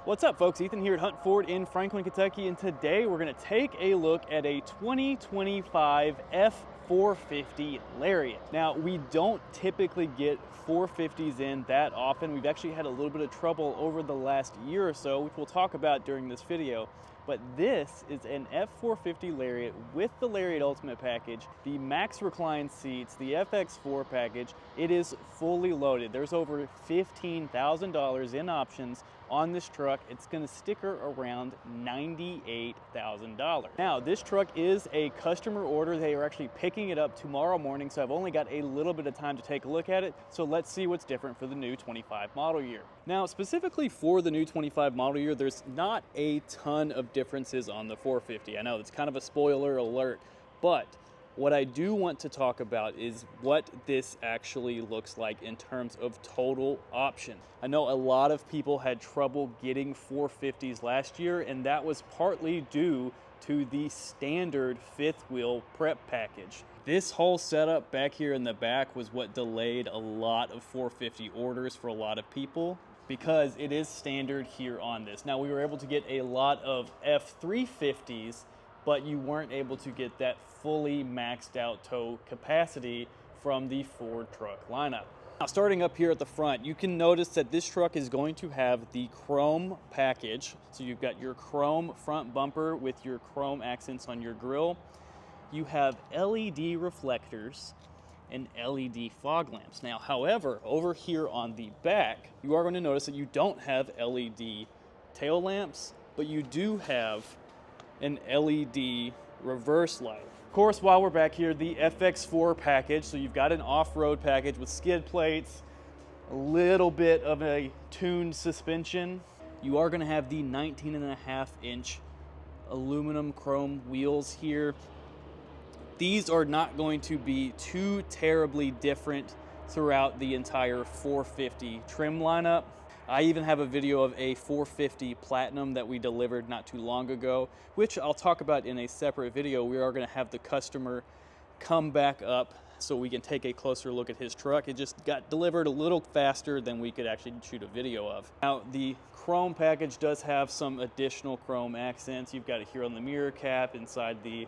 What's up, folks? Ethan here at Hunt Ford in Franklin, Kentucky, and today we're going to take a look at a 2025 F-450 Lariat. Now, we don't typically get 450s in that often. We've actually had a little bit of trouble over the last year or so, which we'll talk about during this video. But this is an F-450 Lariat with the Lariat Ultimate package, the Max Recline seats, the FX4 package. It is fully loaded. There's over $15,000 in options on this truck. It's going to sticker around $98,000. Now, this truck is a customer order. They are actually picking it up tomorrow morning, so I've only got a little bit of time to take a look at it. So let's see what's different for the new 25 model year. Now, specifically for the new 25 model year, there's not a ton of differences on the 450. I know it's kind of a spoiler alert, but what I do want to talk about is what this actually looks like in terms of total option. I know a lot of people had trouble getting 450s last year, and that was partly due to the standard fifth wheel prep package. This whole setup back here in the back was what delayed a lot of 450 orders for a lot of people, because it is standard here on this. Now, we were able to get a lot of F-350s, but you weren't able to get that fully maxed out tow capacity from the Ford truck lineup. Now, starting up here at the front, you can notice that this truck is going to have the chrome package. So you've got your chrome front bumper with your chrome accents on your grille. You have LED reflectors and LED fog lamps. Now, however, over here on the back, you are going to notice that you don't have LED tail lamps, but you do have an LED reverse light. Of course, while we're back here, the FX4 package, so you've got an off-road package with skid plates, a little bit of a tuned suspension. You are going to have the 19.5-inch aluminum chrome wheels here. These are not going to be too terribly different throughout the entire 450 trim lineup. I even have a video of a 450 Platinum that we delivered not too long ago, which I'll talk about in a separate video. We are going to have the customer come back up so we can take a closer look at his truck. It just got delivered a little faster than we could actually shoot a video of. Now, the chrome package does have some additional chrome accents. You've got it here on the mirror cap, inside the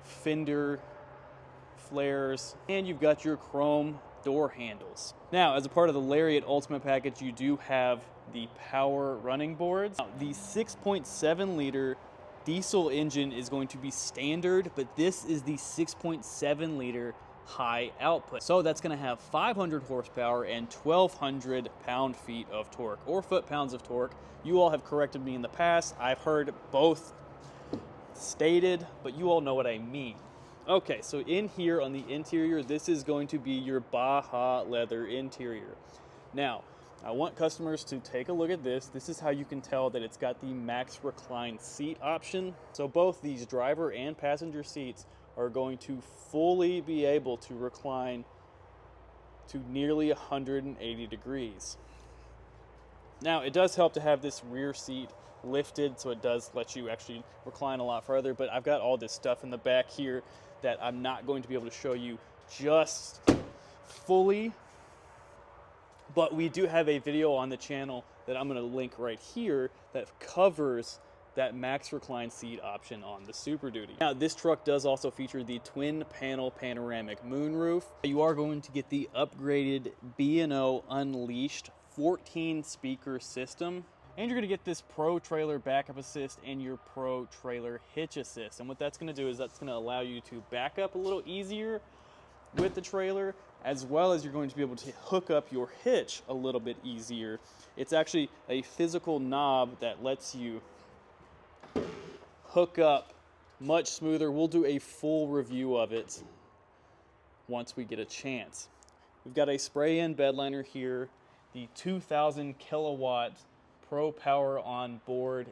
fender flares, and you've got your chrome door handles. Now, as a part of the Lariat Ultimate package, you do have the power running boards. Now, the 6.7 liter diesel engine is going to be standard, but this is the 6.7 liter high output. So that's going to have 500 horsepower and 1,200 pound-feet of torque, or foot-pounds of torque. You all have corrected me in the past. I've heard both stated, but you all know what I mean. Okay, so in here on the interior, this is going to be your Baja leather interior. Now, I want customers to take a look at this. This is how you can tell that it's got the Max Recline seat option. So both these driver and passenger seats are going to fully be able to recline to nearly 180 degrees. Now, it does help to have this rear seat lifted, so it does let you actually recline a lot further, but I've got all this stuff in the back here that I'm not going to be able to show you just fully, but we do have a video on the channel that I'm going to link right here that covers that Max Recline seat option on the Super Duty. Now, this truck does also feature the twin panel panoramic moonroof. You are going to get the upgraded B&O Unleashed 14 speaker system. And you're going to get this Pro Trailer Backup Assist and your Pro Trailer Hitch Assist. And what that's going to do is that's going to allow you to back up a little easier with the trailer, as well as you're going to be able to hook up your hitch a little bit easier. It's actually a physical knob that lets you hook up much smoother. We'll do a full review of it once we get a chance. We've got a spray-in bed liner here, the 2,000 kilowatt Pro Power on board.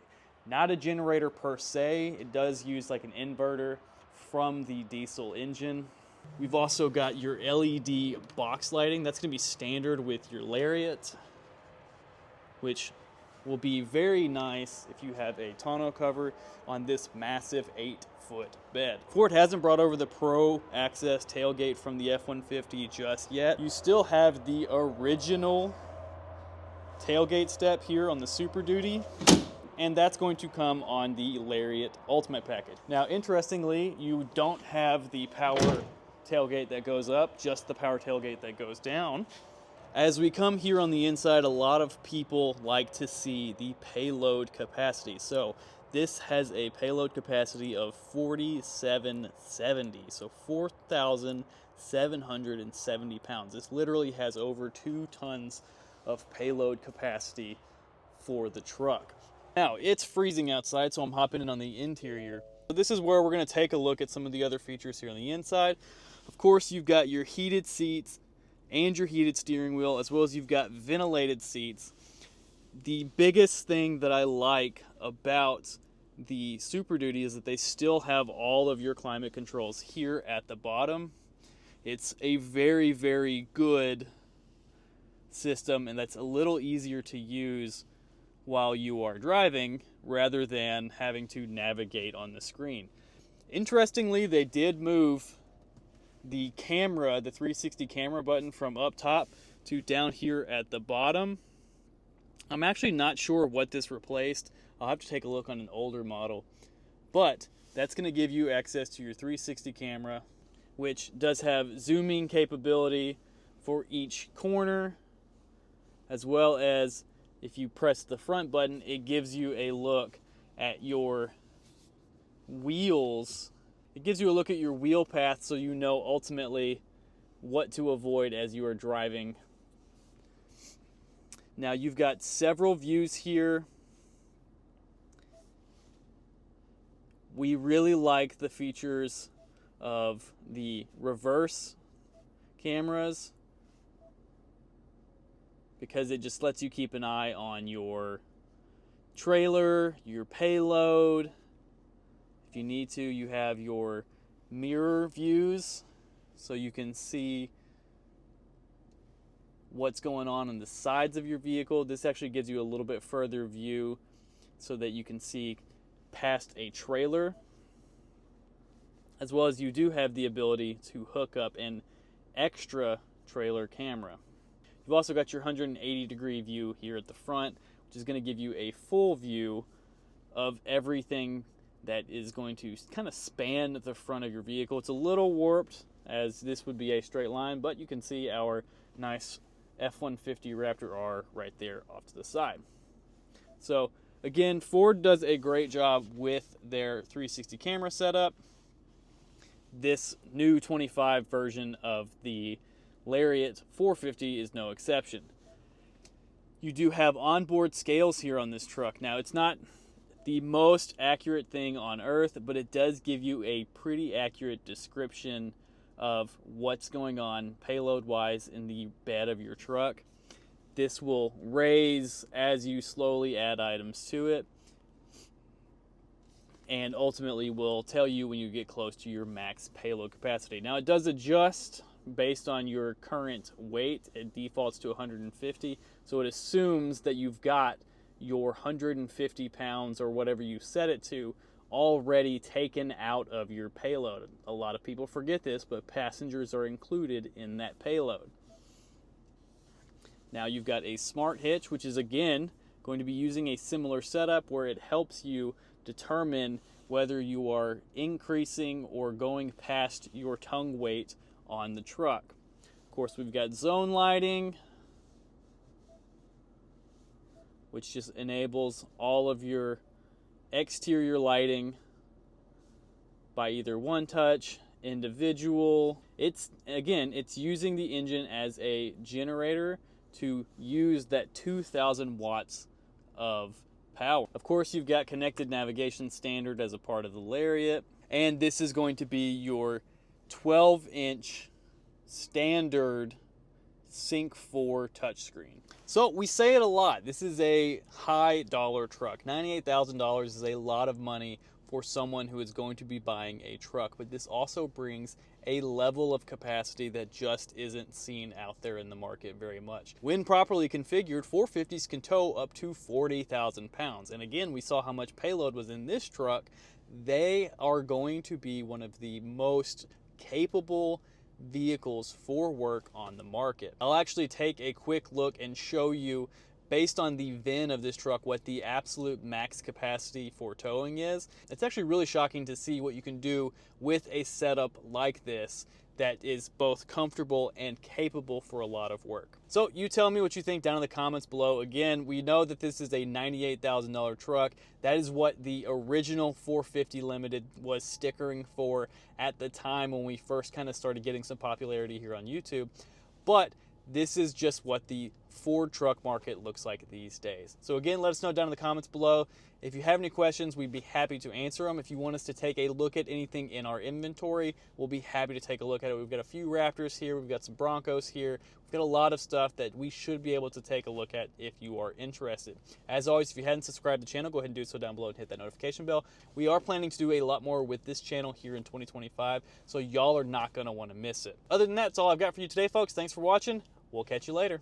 Not a generator per se, it does use like an inverter from the diesel engine. We've also got your LED box lighting. That's going to be standard with your Lariat, which will be very nice if you have a tonneau cover on this massive 8-foot bed. Ford hasn't brought over the Pro Access tailgate from the F-150 just yet. You still have the original tailgate step here on the Super Duty, and that's going to come on the Lariat Ultimate package. Now, interestingly, you don't have the power tailgate that goes up, just the power tailgate that goes down. As we come here on the inside, a lot of people like to see the payload capacity. So this has a payload capacity of 4,770, so 4,770 pounds. This literally has over 2 tons of payload capacity for the truck. Now, it's freezing outside, so I'm hopping in on the interior. So this is where we're going to take a look at some of the other features here on the inside. Of course, you've got your heated seats and your heated steering wheel, as well as you've got ventilated seats. The biggest thing that I like about the Super Duty is that they still have all of your climate controls here at the bottom. It's a very, very good system, and that's a little easier to use while you are driving rather than having to navigate on the screen. Interestingly, they did move the camera, the 360 camera button, from up top to down here at the bottom. I'm actually not sure what this replaced. I'll have to take a look on an older model, but that's going to give you access to your 360 camera, which does have zooming capability for each corner, as well as if you press the front button, it gives you a look at your wheels. It gives you a look at your wheel path, so you know ultimately what to avoid as you are driving. Now, you've got several views here. We really like the features of the reverse cameras because it just lets you keep an eye on your trailer, your payload. If you need to, you have your mirror views so you can see what's going on the sides of your vehicle. This actually gives you a little bit further view so that you can see past a trailer, as well as you do have the ability to hook up an extra trailer camera. You've also got your 180-degree view here at the front, which is going to give you a full view of everything that is going to kind of span the front of your vehicle. It's a little warped, as this would be a straight line, but you can see our nice F-150 Raptor R right there off to the side. So again, Ford does a great job with their 360 camera setup. This new 25 version of the Lariat 450 is no exception. You do have onboard scales here on this truck. Now, it's not the most accurate thing on earth, but it does give you a pretty accurate description of what's going on payload-wise in the bed of your truck. This will raise as you slowly add items to it, and ultimately will tell you when you get close to your max payload capacity. Now, it does adjust based on your current weight. It defaults to 150, so it assumes that you've got your 150 pounds or whatever you set it to already taken out of your payload. A lot of people forget this, but passengers are included in that payload. Now, you've got a smart hitch, which is again going to be using a similar setup where it helps you determine whether you are increasing or going past your tongue weight on the truck. Of course, we've got zone lighting, which just enables all of your exterior lighting by either one touch, individual. It's using the engine as a generator to use that 2,000 watts of power. Of course, you've got connected navigation standard as a part of the Lariat, and this is going to be your 12-inch standard Sync 4 touchscreen. So we say it a lot. This is a high dollar truck. $98,000 is a lot of money for someone who is going to be buying a truck, but this also brings a level of capacity that just isn't seen out there in the market very much. When properly configured, 450s can tow up to 40,000 pounds. And again, we saw how much payload was in this truck. They are going to be one of the most capable vehicles for work on the market. I'll actually take a quick look and show you based on the VIN of this truck, what the absolute max capacity for towing is. It's actually really shocking to see what you can do with a setup like this that is both comfortable and capable for a lot of work. So you tell me what you think down in the comments below. Again, we know that this is a $98,000 truck. That is what the original 450 Limited was stickering for at the time when we first kind of started getting some popularity here on YouTube. But this is just what the Ford truck market looks like these days. So again, let us know down in the comments below. If you have any questions, we'd be happy to answer them. If you want us to take a look at anything in our inventory, we'll be happy to take a look at it. We've got a few Raptors here, we've got some Broncos here, we've got a lot of stuff that we should be able to take a look at if you are interested. As always, if you hadn't subscribed to the channel, go ahead and do so down below and hit that notification bell. We are planning to do a lot more with this channel here in 2025, so y'all are not going to want to miss it. Other than that, that's all I've got for you today, folks. Thanks for watching. We'll catch you later.